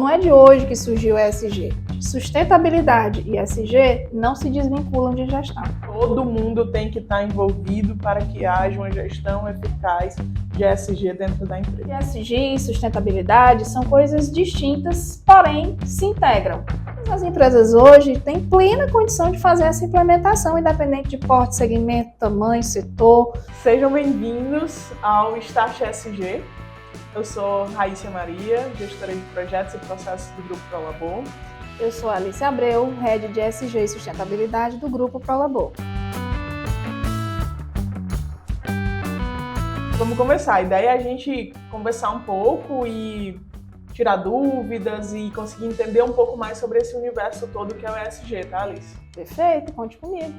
Não é de hoje que surgiu o ESG. Sustentabilidade e ESG não se desvinculam de gestão. Todo mundo tem que estar envolvido para que haja uma gestão eficaz de ESG dentro da empresa. ESG e sustentabilidade são coisas distintas, porém se integram. As empresas hoje têm plena condição de fazer essa implementação, independente de porte, segmento, tamanho, setor. Sejam bem-vindos ao Start ESG. Eu sou Raíssa Maria, gestora de projetos e processos do Grupo Prolabor. Eu sou Alice Abreu, Head de ESG e Sustentabilidade do Grupo Prolabor. Vamos começar. A ideia é a gente conversar um pouco e tirar dúvidas e conseguir entender um pouco mais sobre esse universo todo que é o ESG, tá, Alice? Perfeito, conte comigo.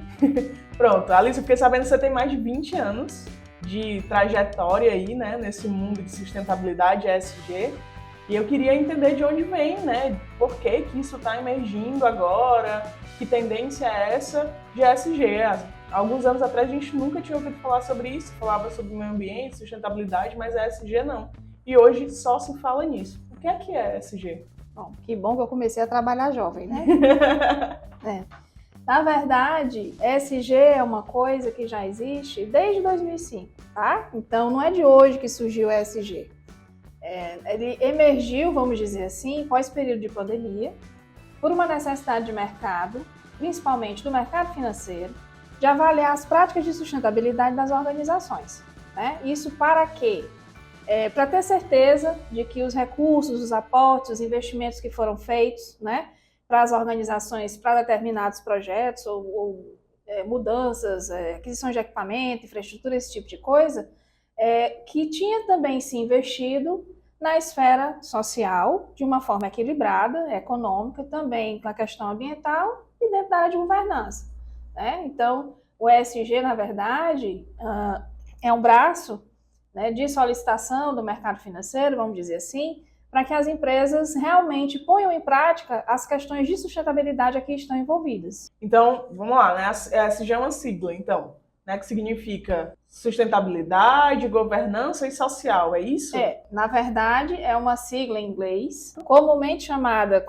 Pronto, Alice, eu fiquei sabendo que você tem mais de 20 anos de trajetória aí, né, nesse mundo de sustentabilidade ESG. E eu queria entender de onde vem, né, por que isso está emergindo agora, que tendência é essa de ESG. Há alguns anos atrás a gente nunca tinha ouvido falar sobre isso, falava sobre meio ambiente, sustentabilidade, mas ESG não. E hoje só se fala nisso. O que é ESG? Bom, que bom que eu comecei a trabalhar jovem, né? Na verdade, ESG é uma coisa que já existe desde 2005, tá? Então, não é de hoje que surgiu o ESG. Ele emergiu, vamos dizer assim, pós-período de pandemia, por uma necessidade de mercado, principalmente do mercado financeiro, de avaliar as práticas de sustentabilidade das organizações, né? Isso para quê? Para ter certeza de que os recursos, os aportes, os investimentos que foram feitos, né, para as organizações, para determinados projetos ou mudanças, aquisição de equipamento, infraestrutura, esse tipo de coisa, que tinha também se investido na esfera social, de uma forma equilibrada, econômica, também na questão ambiental e dentro da área de governança, né? Então, o ESG, na verdade, é um braço, né, de solicitação do mercado financeiro, vamos dizer assim, para que as empresas realmente ponham em prática as questões de sustentabilidade aqui estão envolvidas. Então, vamos lá, né? A ESG é uma sigla, então, né, que significa sustentabilidade, governança e social, é isso? Na verdade, é uma sigla em inglês, comumente chamada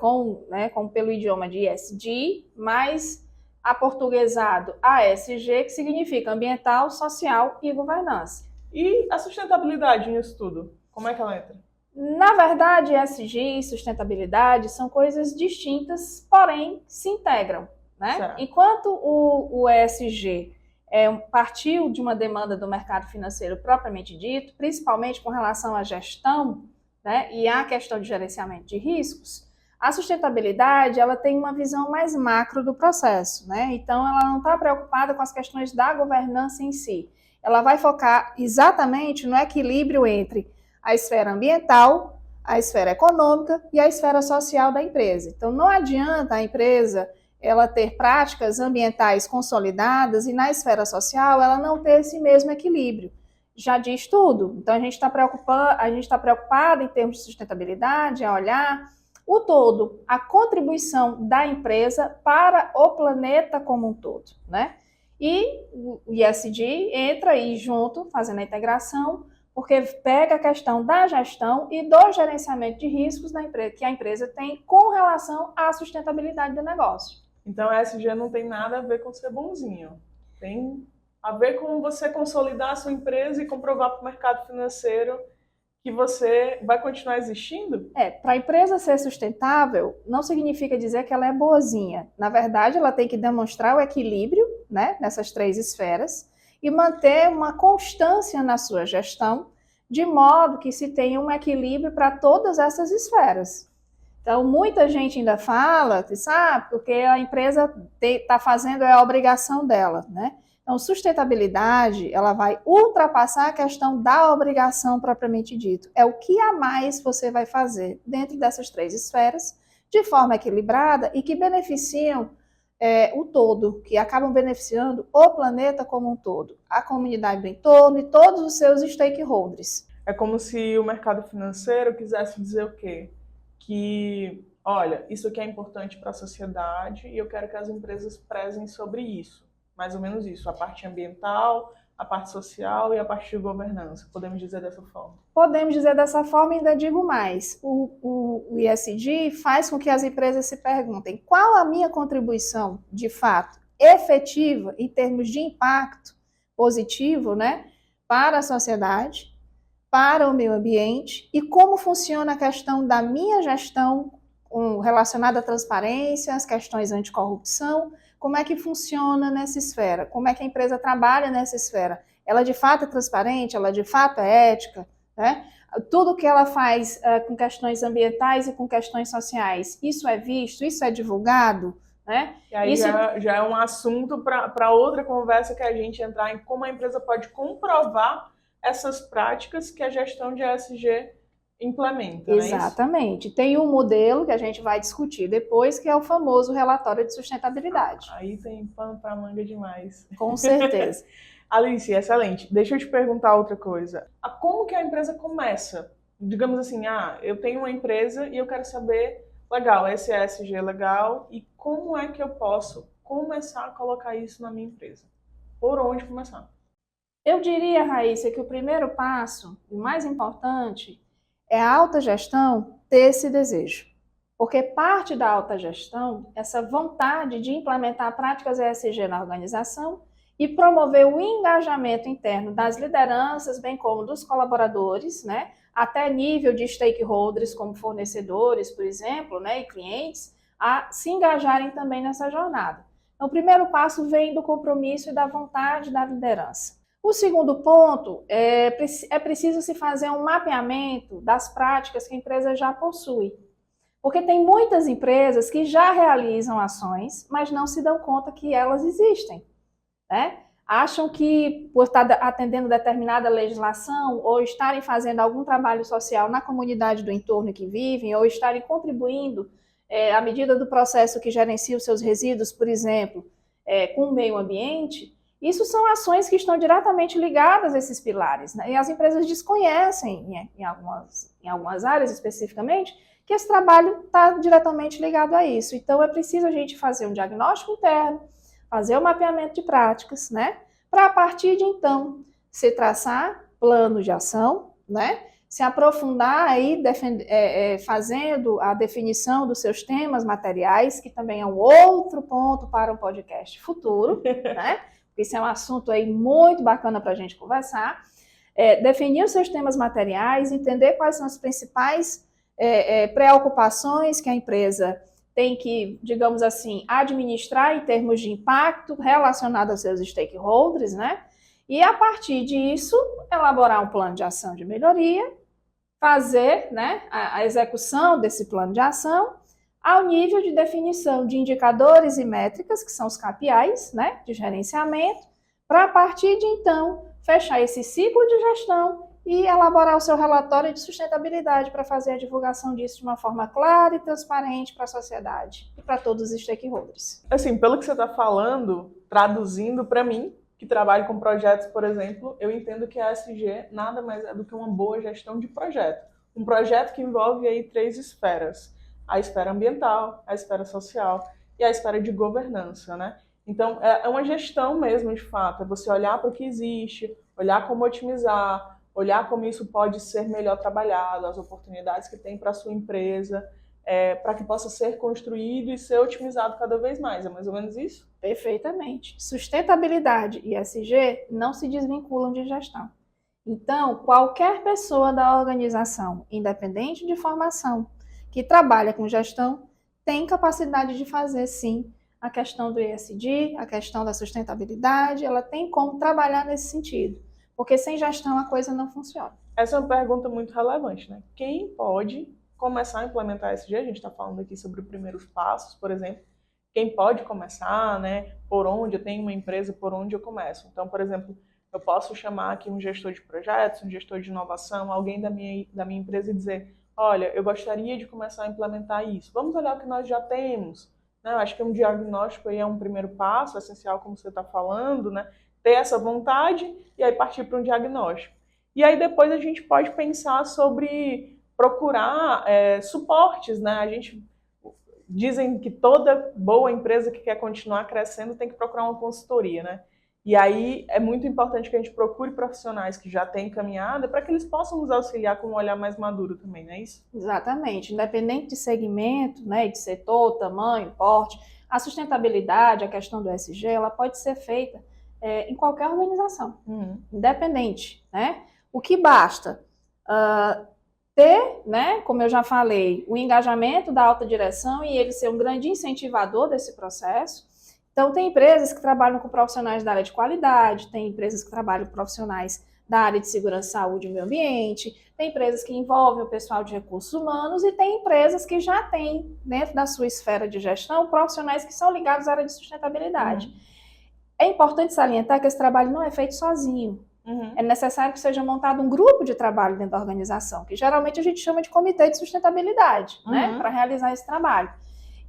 pelo idioma de ESG, mas aportuguesado ASG, que significa ambiental, social e governança. E a sustentabilidade nisso tudo? Como é que ela entra? Na verdade, ESG e sustentabilidade são coisas distintas, porém se integram, né? Certo. Enquanto o ESG partiu de uma demanda do mercado financeiro propriamente dito, principalmente com relação à gestão, né, e à questão de gerenciamento de riscos, a sustentabilidade ela tem uma visão mais macro do processo, né? Então ela não está preocupada com as questões da governança em si. Ela vai focar exatamente no equilíbrio entre a esfera ambiental, a esfera econômica e a esfera social da empresa. Então, não adianta a empresa ela ter práticas ambientais consolidadas e na esfera social ela não ter esse mesmo equilíbrio. Já diz tudo. Então, a gente está preocupado em termos de sustentabilidade, a olhar o todo, a contribuição da empresa para o planeta como um todo, né? E o ESG entra aí junto, fazendo a integração, porque pega a questão da gestão e do gerenciamento de riscos da empresa, que a empresa tem com relação à sustentabilidade do negócio. Então, a ESG não tem nada a ver com ser bonzinho. Tem a ver com você consolidar a sua empresa e comprovar para o mercado financeiro que você vai continuar existindo? Para a empresa ser sustentável, não significa dizer que ela é boazinha. Na verdade, ela tem que demonstrar o equilíbrio, né, nessas três esferas, e manter uma constância na sua gestão, de modo que se tenha um equilíbrio para todas essas esferas. Então, muita gente ainda fala, porque a empresa está fazendo a obrigação dela, né? Então, sustentabilidade, ela vai ultrapassar a questão da obrigação propriamente dito. É o que a mais você vai fazer dentro dessas três esferas, de forma equilibrada e que beneficiam o todo, que acabam beneficiando o planeta como um todo, a comunidade do entorno e todos os seus stakeholders. É como se o mercado financeiro quisesse dizer o quê? Que, olha, isso aqui é importante para a sociedade e eu quero que as empresas prezem sobre isso. Mais ou menos isso, a parte ambiental, a parte social e a parte de governança. Podemos dizer dessa forma? Podemos dizer dessa forma e ainda digo mais. O ESG faz com que as empresas se perguntem qual a minha contribuição, de fato, efetiva em termos de impacto positivo, né, para a sociedade, para o meio ambiente e como funciona a questão da minha gestão relacionada à transparência, às questões anticorrupção, como é que funciona nessa esfera, como é que a empresa trabalha nessa esfera. Ela de fato é transparente, ela de fato é ética, né? Tudo que ela faz com questões ambientais e com questões sociais, isso é visto, isso é divulgado, né? E aí isso já é um assunto para outra conversa que a gente entrar em como a empresa pode comprovar essas práticas que a gestão de ESG implementa, Exatamente. Não é isso? Tem um modelo que a gente vai discutir depois, que é o famoso relatório de sustentabilidade. Aí tem pano para manga demais. Com certeza. Alice, excelente. Deixa eu te perguntar outra coisa. Como que a empresa começa? Digamos assim, eu tenho uma empresa e eu quero saber, legal, esse ESG é legal, e como é que eu posso começar a colocar isso na minha empresa? Por onde começar? Eu diria, Raíssa, que o primeiro passo, o mais importante, é a autogestão ter esse desejo. Porque parte da autogestão, essa vontade de implementar práticas ESG na organização e promover o engajamento interno das lideranças, bem como dos colaboradores, né, até nível de stakeholders, como fornecedores, por exemplo, né, e clientes, a se engajarem também nessa jornada. Então, o primeiro passo vem do compromisso e da vontade da liderança. O segundo ponto é preciso se fazer um mapeamento das práticas que a empresa já possui. Porque tem muitas empresas que já realizam ações, mas não se dão conta que elas existem, né? Acham que por estar atendendo determinada legislação ou estarem fazendo algum trabalho social na comunidade do entorno que vivem ou estarem contribuindo à medida do processo que gerencia os seus resíduos, por exemplo, com o meio ambiente, isso são ações que estão diretamente ligadas a esses pilares, né? E as empresas desconhecem, em algumas áreas especificamente, que esse trabalho está diretamente ligado a isso. Então, é preciso a gente fazer um diagnóstico interno, fazer o mapeamento de práticas, né? Para, a partir de então, se traçar planos de ação, né? Se aprofundar aí, fazendo a definição dos seus temas materiais, que também é um outro ponto para um podcast futuro, né? Isso é um assunto aí muito bacana para a gente conversar. Definir os seus temas materiais, entender quais são as principais preocupações que a empresa tem que, digamos assim, administrar em termos de impacto relacionado aos seus stakeholders, né? E, a partir disso, elaborar um plano de ação de melhoria, fazer, né, a execução desse plano de ação ao nível de definição de indicadores e métricas, que são os KPIs, né, de gerenciamento, para, a partir de então, fechar esse ciclo de gestão e elaborar o seu relatório de sustentabilidade para fazer a divulgação disso de uma forma clara e transparente para a sociedade e para todos os stakeholders. Assim, pelo que você está falando, traduzindo para mim, que trabalho com projetos, por exemplo, eu entendo que a ESG nada mais é do que uma boa gestão de projeto. Um projeto que envolve aí 3 esferas: a esfera ambiental, a esfera social e a esfera de governança, né? Então, é uma gestão mesmo, de fato. É você olhar para o que existe, olhar como otimizar, olhar como isso pode ser melhor trabalhado, as oportunidades que tem para a sua empresa, para que possa ser construído e ser otimizado cada vez mais. É mais ou menos isso? Perfeitamente. Sustentabilidade e ESG não se desvinculam de gestão. Então, qualquer pessoa da organização, independente de formação, que trabalha com gestão, tem capacidade de fazer, sim, a questão do ESG, a questão da sustentabilidade, ela tem como trabalhar nesse sentido. Porque sem gestão a coisa não funciona. Essa é uma pergunta muito relevante, né? Quem pode começar a implementar ESG? A gente está falando aqui sobre os primeiros passos, por exemplo. Quem pode começar, né? Por onde eu tenho uma empresa, por onde eu começo. Então, por exemplo, eu posso chamar aqui um gestor de projetos, um gestor de inovação, alguém da minha empresa e dizer: olha, eu gostaria de começar a implementar isso. Vamos olhar o que nós já temos. Né? Eu acho que um diagnóstico aí é um primeiro passo, essencial, como você está falando, né? Ter essa vontade e aí partir para um diagnóstico. E aí depois a gente pode pensar sobre procurar suportes, né? Dizem que toda boa empresa que quer continuar crescendo tem que procurar uma consultoria, né? E aí é muito importante que a gente procure profissionais que já têm caminhada para que eles possam nos auxiliar com um olhar mais maduro também, não é isso? Exatamente. Independente de segmento, né, de setor, tamanho, porte, a sustentabilidade, a questão do ESG, ela pode ser feita em qualquer organização, independente, né? O que basta ter, né, como eu já falei, o engajamento da alta direção e ele ser um grande incentivador desse processo. Então, tem empresas que trabalham com profissionais da área de qualidade, tem empresas que trabalham com profissionais da área de segurança, saúde e meio ambiente, tem empresas que envolvem o pessoal de recursos humanos e tem empresas que já têm, dentro da sua esfera de gestão, profissionais que são ligados à área de sustentabilidade. É importante salientar que esse trabalho não é feito sozinho. É necessário que seja montado um grupo de trabalho dentro da organização, que geralmente a gente chama de comitê de sustentabilidade, né, para realizar esse trabalho.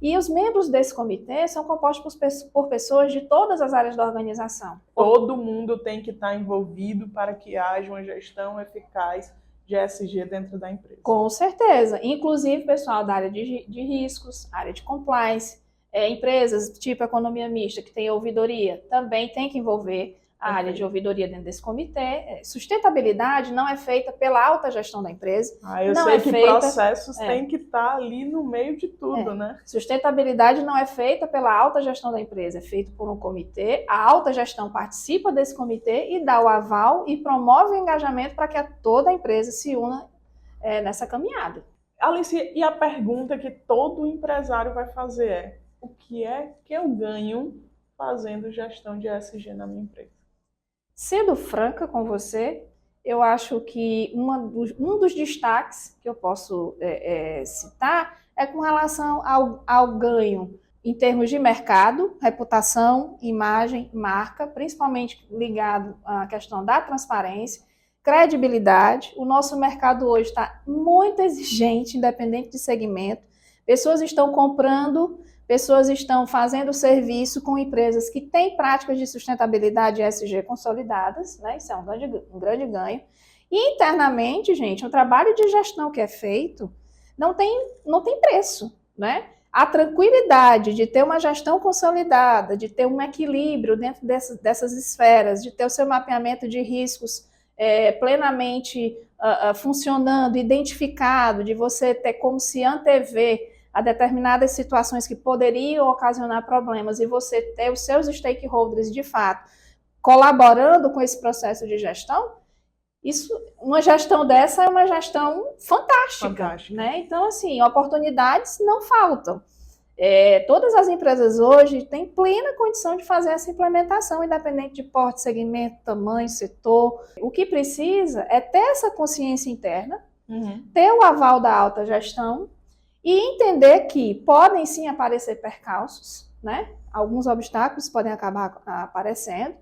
E os membros desse comitê são compostos por pessoas de todas as áreas da organização. Todo mundo tem que estar envolvido para que haja uma gestão eficaz de ESG dentro da empresa. Com certeza. Inclusive pessoal da área de riscos, área de compliance, empresas tipo economia mista, que tem ouvidoria, também tem que envolver a área de ouvidoria dentro desse comitê. Sustentabilidade não é feita pela alta gestão da empresa. Eu sei que processos têm que estar ali no meio de tudo, né? Sustentabilidade não é feita pela alta gestão da empresa, é feito por um comitê. A alta gestão participa desse comitê e dá o aval e promove o engajamento para que toda a empresa se una nessa caminhada. Alice, e a pergunta que todo empresário vai fazer é: o que é que eu ganho fazendo gestão de ESG na minha empresa? Sendo franca com você, eu acho que um dos destaques que eu posso citar é com relação ao ganho em termos de mercado, reputação, imagem, marca, principalmente ligado à questão da transparência, credibilidade. O nosso mercado hoje está muito exigente, independente de segmento. Pessoas estão comprando, pessoas estão fazendo serviço com empresas que têm práticas de sustentabilidade ESG consolidadas, né? Isso é um grande ganho. E internamente, gente, o trabalho de gestão que é feito não tem preço, né? A tranquilidade de ter uma gestão consolidada, de ter um equilíbrio dentro dessas esferas, de ter o seu mapeamento de riscos plenamente funcionando, identificado, de você ter como se antever a determinadas situações que poderiam ocasionar problemas e você ter os seus stakeholders, de fato, colaborando com esse processo de gestão, uma gestão dessa é uma gestão fantástica. Né? Então, assim, oportunidades não faltam. Todas as empresas hoje têm plena condição de fazer essa implementação, independente de porte, segmento, tamanho, setor. O que precisa é ter essa consciência interna, ter o aval da alta gestão, e entender que podem sim aparecer percalços, né? Alguns obstáculos podem acabar aparecendo.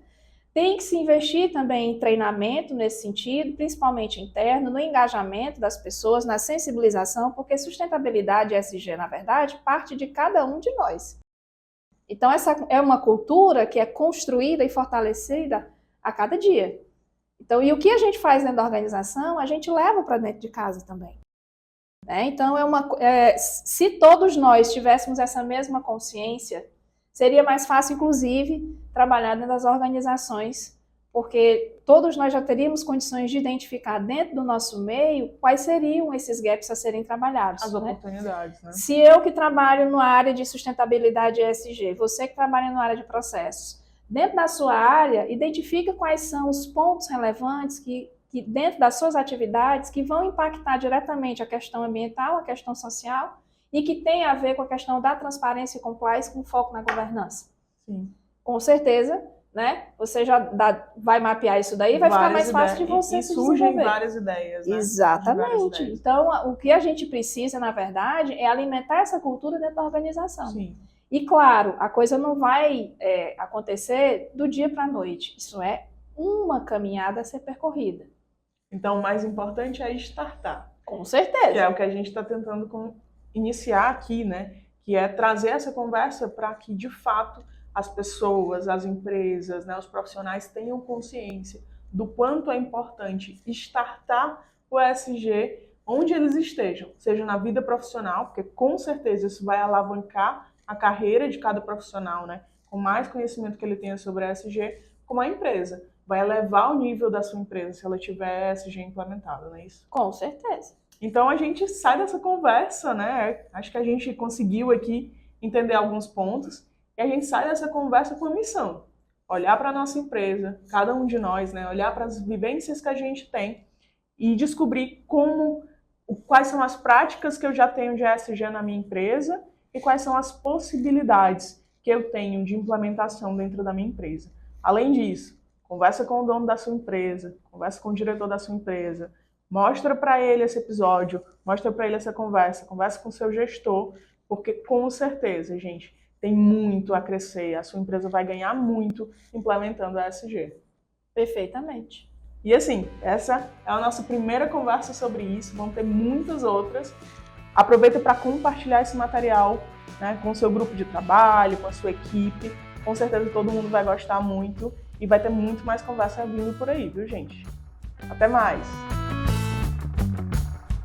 Tem que se investir também em treinamento nesse sentido, principalmente interno, no engajamento das pessoas, na sensibilização, porque sustentabilidade ESG, na verdade, parte de cada um de nós. Então, essa é uma cultura que é construída e fortalecida a cada dia. Então, e o que a gente faz dentro da organização, a gente leva para dentro de casa também. Então, se todos nós tivéssemos essa mesma consciência, seria mais fácil, inclusive, trabalhar dentro das organizações, porque todos nós já teríamos condições de identificar dentro do nosso meio quais seriam esses gaps a serem trabalhados. As oportunidades, né? Se eu que trabalho na área de sustentabilidade ESG, você que trabalha na área de processos, dentro da sua área, identifica quais são os pontos relevantes que dentro das suas atividades que vão impactar diretamente a questão ambiental, a questão social e que tem a ver com a questão da transparência e compliance com foco na governança. Sim. Com certeza, né? Você já vai mapear isso daí, vai ficar mais fácil de você se desenvolver. Surgem várias ideias, né? Exatamente. Então, o que a gente precisa, na verdade, é alimentar essa cultura dentro da organização. Sim. E, claro, a coisa não vai acontecer do dia para a noite. Isso é uma caminhada a ser percorrida. Então, o mais importante é startar. Com certeza. Que é o que a gente está tentando iniciar aqui, né? Que é trazer essa conversa para que, de fato, as pessoas, as empresas, né, os profissionais tenham consciência do quanto é importante startar o ESG onde eles estejam, seja na vida profissional, porque com certeza isso vai alavancar a carreira de cada profissional, né? Com mais conhecimento que ele tenha sobre ESG, como a empresa. Vai elevar o nível da sua empresa se ela tiver ESG implementado, não é isso? Com certeza. Então a gente sai dessa conversa, né? Acho que a gente conseguiu aqui entender alguns pontos e a gente sai dessa conversa com a missão. Olhar para a nossa empresa, cada um de nós, né? Olhar para as vivências que a gente tem e descobrir quais são as práticas que eu já tenho de ESG na minha empresa e quais são as possibilidades que eu tenho de implementação dentro da minha empresa. Além disso, conversa com o dono da sua empresa, conversa com o diretor da sua empresa, mostra para ele esse episódio, mostra para ele essa conversa, conversa com o seu gestor, porque com certeza, gente, tem muito a crescer, a sua empresa vai ganhar muito implementando a ESG. Perfeitamente. E assim, essa é a nossa primeira conversa sobre isso, vão ter muitas outras. Aproveita para compartilhar esse material, né, com o seu grupo de trabalho, com a sua equipe. Com certeza todo mundo vai gostar muito e vai ter muito mais conversa vindo por aí, viu, gente? Até mais!